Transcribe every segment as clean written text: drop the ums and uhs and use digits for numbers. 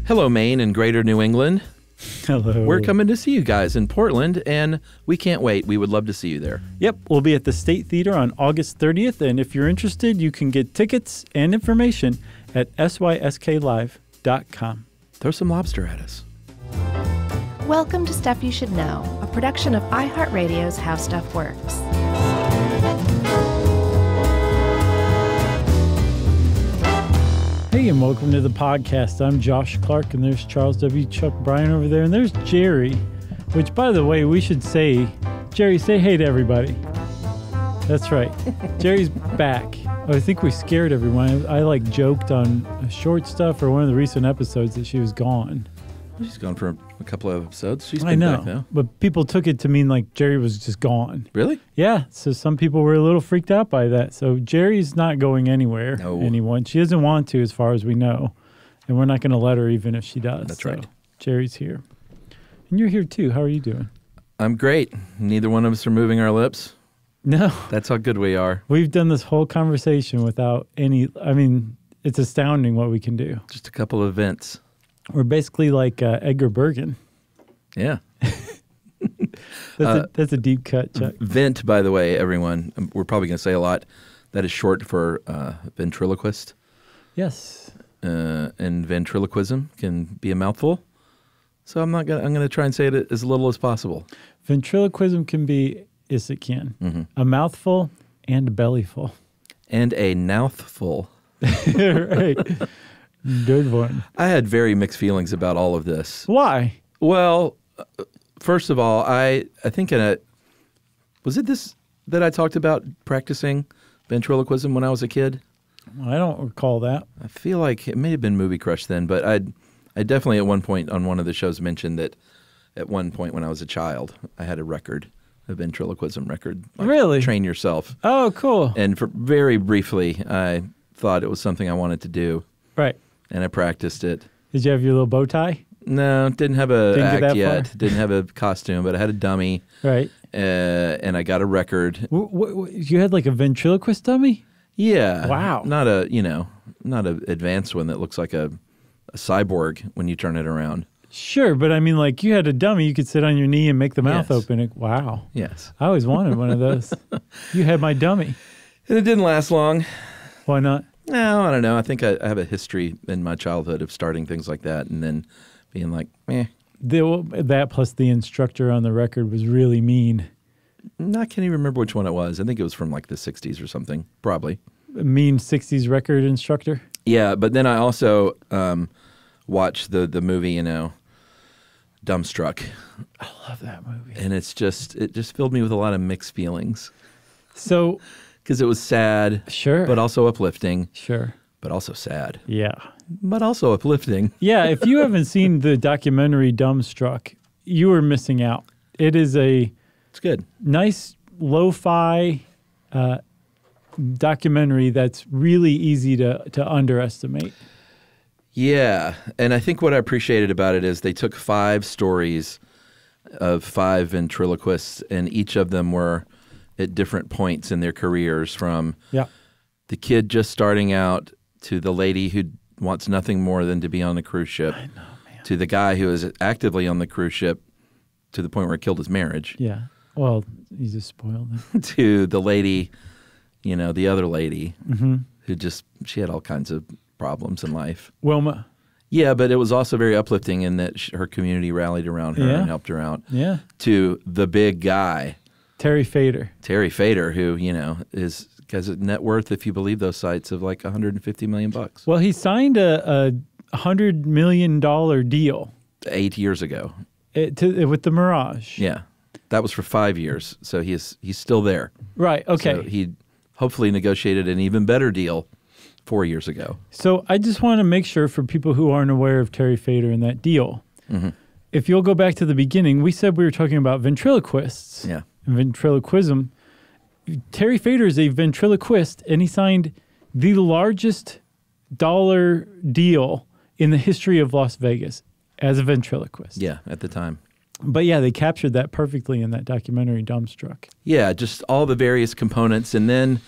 Hello, Maine and Greater New England. Hello. We're coming to see you guys in Portland, and we can't wait. We would love to see you there. Yep, we'll be at the State Theater on August 30th, and if you're interested, you can get tickets and information at sysklive.com. Throw some lobster at us. Welcome to Stuff You Should Know, a production of iHeartRadio's How Stuff Works. Hey, and welcome to the podcast. I'm Josh Clark, and there's Charles W. Chuck Bryan over there, and there's Jerry, which, by the way, we should say, Jerry, say hey to everybody. That's right. Jerry's back. I think we scared everyone. I joked on short stuff or one of the recent episodes that she was gone. She's gone for a couple of episodes. She's I been know, back now. but people took it to mean like Jerry was just gone. Really? Yeah, so some people were a little freaked out by that. So Jerry's not going anywhere. No. Anyone. She doesn't want to, as far as we know. And we're not going to let her even if she does. That's right. Jerry's here. And you're here too. How are you doing? I'm great. Neither one of us are moving our lips. No. That's how good we are. We've done this whole conversation without any, it's astounding what we can do. Just a couple of vents. We're basically like Edgar Bergen. Yeah. That's a deep cut, Chuck. Vent, by the way, everyone, we're probably going to say a lot. That is short for ventriloquist. Yes. And ventriloquism can be a mouthful. So I'm going to try and say it as little as possible. Ventriloquism can be, yes it can, a mouthful and a bellyful. And a mouthful. Right. Good one. I had very mixed feelings about all of this. Why? Well, first of all, I think was it this that I talked about practicing ventriloquism when I was a kid? I don't recall that. I feel like it may have been Movie Crush then, but I definitely at one point on one of the shows mentioned that at one point when I was a child, I had a ventriloquism record. Really? Train yourself. Oh, cool. And for very briefly, I thought it was something I wanted to do. Right. And I practiced it. Did you have your little bow tie? No, didn't have a Didn't get act that yet. far? Didn't have a costume, but I had a dummy. Right. And I got a record. You had like a ventriloquist dummy? Yeah. Wow. Not an advanced one that looks like a cyborg when you turn it around. Sure, but I mean, like you had a dummy you could sit on your knee and make the mouth Yes. open. Wow. Yes. I always wanted one of those. You had my dummy. And it didn't last long. Why not? No, I don't know. I think I have a history in my childhood of starting things like that and then being like, eh. That plus the instructor on the record was really mean. I can't even remember which one it was. I think it was from like the 60s or something, probably. A mean 60s record instructor? Yeah, but then I also watched the movie, Dumbstruck. I love that movie. And it just filled me with a lot of mixed feelings. So, because it was sad, sure, but also uplifting, sure, but also sad, yeah, but also uplifting. Yeah, if you haven't seen the documentary Dumbstruck, you are missing out. It's good, nice lo-fi documentary that's really easy to underestimate. Yeah, and I think what I appreciated about it is they took 5 stories of 5 ventriloquists, and each of them were at different points in their careers, from the kid just starting out to the lady who wants nothing more than to be on a cruise ship, I know, man. To the guy who is actively on the cruise ship to the point where it killed his marriage. Yeah, well, you just spoiled it. To the lady, the other lady who she had all kinds of problems in life. Wilma. Yeah, but it was also very uplifting in that her community rallied around her and helped her out. Yeah. To the big guy. Terry Fader, who, has a net worth, if you believe those sites, of like $150 million. Well, he signed a $100 million deal 8 years ago. With the Mirage. Yeah. That was for 5 years. So he's still there. Right. Okay. So he hopefully negotiated an even better deal 4 years ago. So I just want to make sure for people who aren't aware of Terry Fader and that deal, if you'll go back to the beginning, we said we were talking about ventriloquists. Yeah. And ventriloquism. Terry Fader is a ventriloquist, and he signed the largest dollar deal in the history of Las Vegas as a ventriloquist. Yeah, at the time. But yeah, they captured that perfectly in that documentary, Dumbstruck. Yeah, just all the various components. And then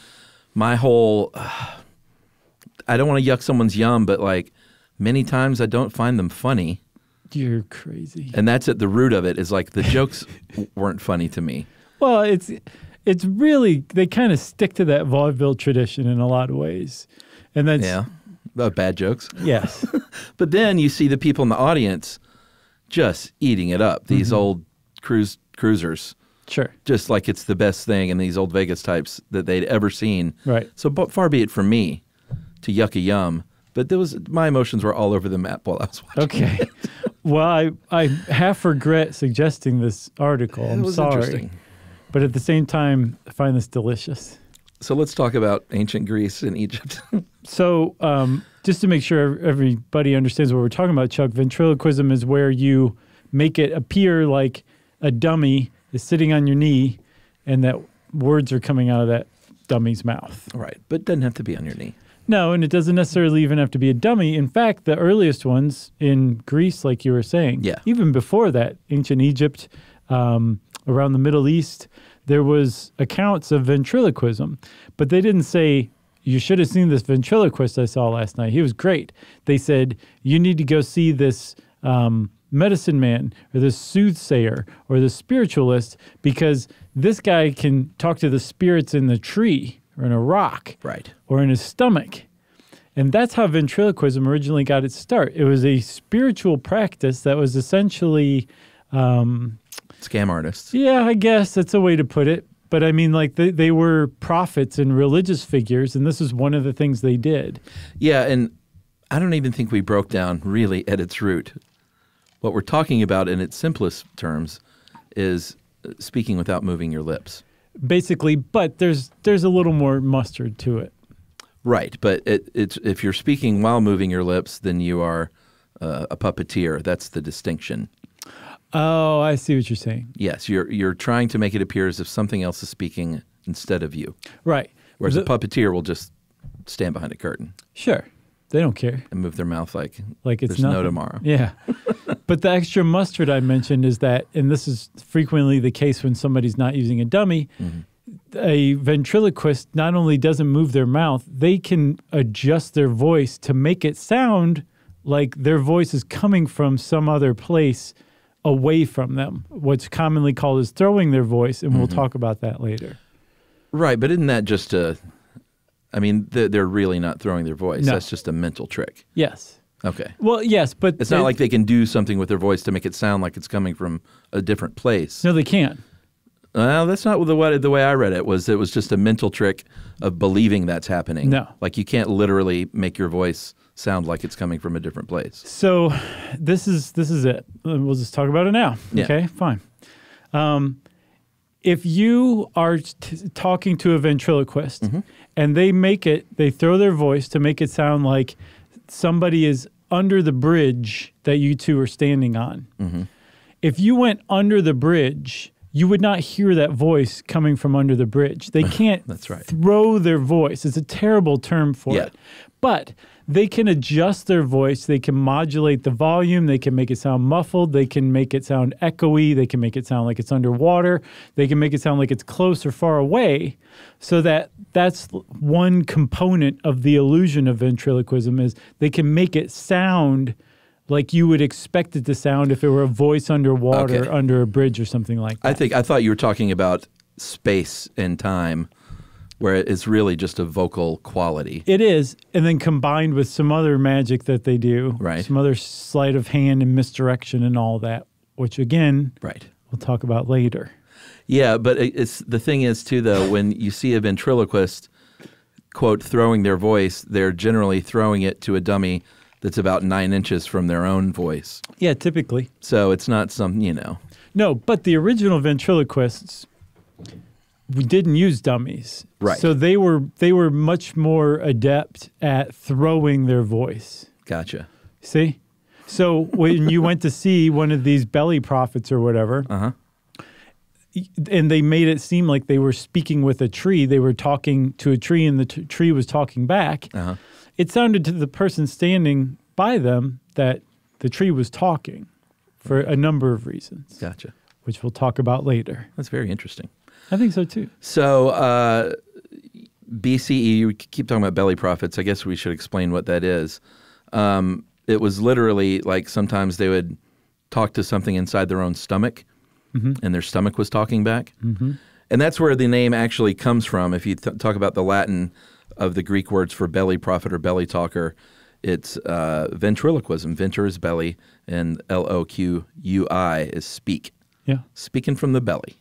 my whole, I don't want to yuck someone's yum, but like many times I don't find them funny. You're crazy. And that's at the root of it, is like the jokes weren't funny to me. Well, it's really, they kind of stick to that vaudeville tradition in a lot of ways. And that's... Yeah, bad jokes. Yes. But then you see the people in the audience just eating it up, these old cruisers. Sure. Just like it's the best thing, and these old Vegas types that they'd ever seen. Right. So far be it from me to yuck a yum, but my emotions were all over the map while I was watching. Okay. it. Well, I half regret suggesting this article. It I'm was sorry. interesting. But at the same time, I find this delicious. So let's talk about ancient Greece and Egypt. So just to make sure everybody understands what we're talking about, Chuck, ventriloquism is where you make it appear like a dummy is sitting on your knee and that words are coming out of that dummy's mouth. Right, but it doesn't have to be on your knee. No, and it doesn't necessarily even have to be a dummy. In fact, the earliest ones in Greece, like you were saying, even before that, ancient Egypt, around the Middle East, there was accounts of ventriloquism, but they didn't say, you should have seen this ventriloquist I saw last night. He was great. They said, you need to go see this medicine man or this soothsayer or the spiritualist, because this guy can talk to the spirits in the tree or in a rock, right, or in his stomach. And that's how ventriloquism originally got its start. It was a spiritual practice that was essentially... scam artists. Yeah, I guess that's a way to put it. But I mean, like they were prophets and religious figures, and this is one of the things they did. Yeah, and I don't even think we broke down really at its root. What we're talking about in its simplest terms is speaking without moving your lips. Basically, but there's a little more mustard to it. Right, but it's if you're speaking while moving your lips, then you are a puppeteer. That's the distinction. Oh, I see what you're saying. Yes, you're trying to make it appear as if something else is speaking instead of you. Right. Whereas a puppeteer will just stand behind a curtain. Sure. They don't care. And move their mouth like it's there's nothing. no tomorrow. Yeah. But the extra mustard I mentioned is that, and this is frequently the case when somebody's not using a dummy, a ventriloquist not only doesn't move their mouth, they can adjust their voice to make it sound like their voice is coming from some other place away from them. What's commonly called is throwing their voice, and we'll talk about that later. Right, but isn't that just I mean, they're really not throwing their voice. No. That's just a mental trick. Yes. Okay. Well, yes, but... It's not like they can do something with their voice to make it sound like it's coming from a different place. No, they can't. Well, that's not the way I read it. It was just a mental trick of believing that's happening. No. Like you can't literally make your voice sound like it's coming from a different place. So this is it. We'll just talk about it now. Yeah. Okay, fine. If you are talking to a ventriloquist and they throw their voice to make it sound like somebody is under the bridge that you two are standing on. If you went under the bridge, you would not hear that voice coming from under the bridge. They can't That's right. throw their voice. It's a terrible term for it. But they can adjust their voice. They can modulate the volume. They can make it sound muffled. They can make it sound echoey. They can make it sound like it's underwater. They can make it sound like it's close or far away. So that's one component of the illusion of ventriloquism is they can make it sound like you would expect it to sound if it were a voice underwater, under a bridge or something like that. I thought you were talking about space and time, where it's really just a vocal quality. It is, and then combined with some other magic that they do, right? Some other sleight of hand and misdirection and all that, which again, right, we'll talk about later. Yeah, but it's the thing is too, though, when you see a ventriloquist, quote, throwing their voice, they're generally throwing it to a dummy that's about 9 inches from their own voice. Yeah, typically. So it's not some, No, but the original ventriloquists, we didn't use dummies. Right. So they were much more adept at throwing their voice. Gotcha. See? So when you went to see one of these belly prophets or whatever, and they made it seem like they were speaking with a tree, they were talking to a tree and the tree was talking back, it sounded to the person standing by them that the tree was talking for a number of reasons. Gotcha. Which we'll talk about later. That's very interesting. I think so too. So BCE, we keep talking about belly prophets. I guess we should explain what that is. it was literally like sometimes they would talk to something inside their own stomach, and their stomach was talking back. And that's where the name actually comes from. If you talk about the Latin of the Greek words for belly prophet or belly talker, it's ventriloquism. Venter is belly, and Loqui is speak. Yeah. Speaking from the belly.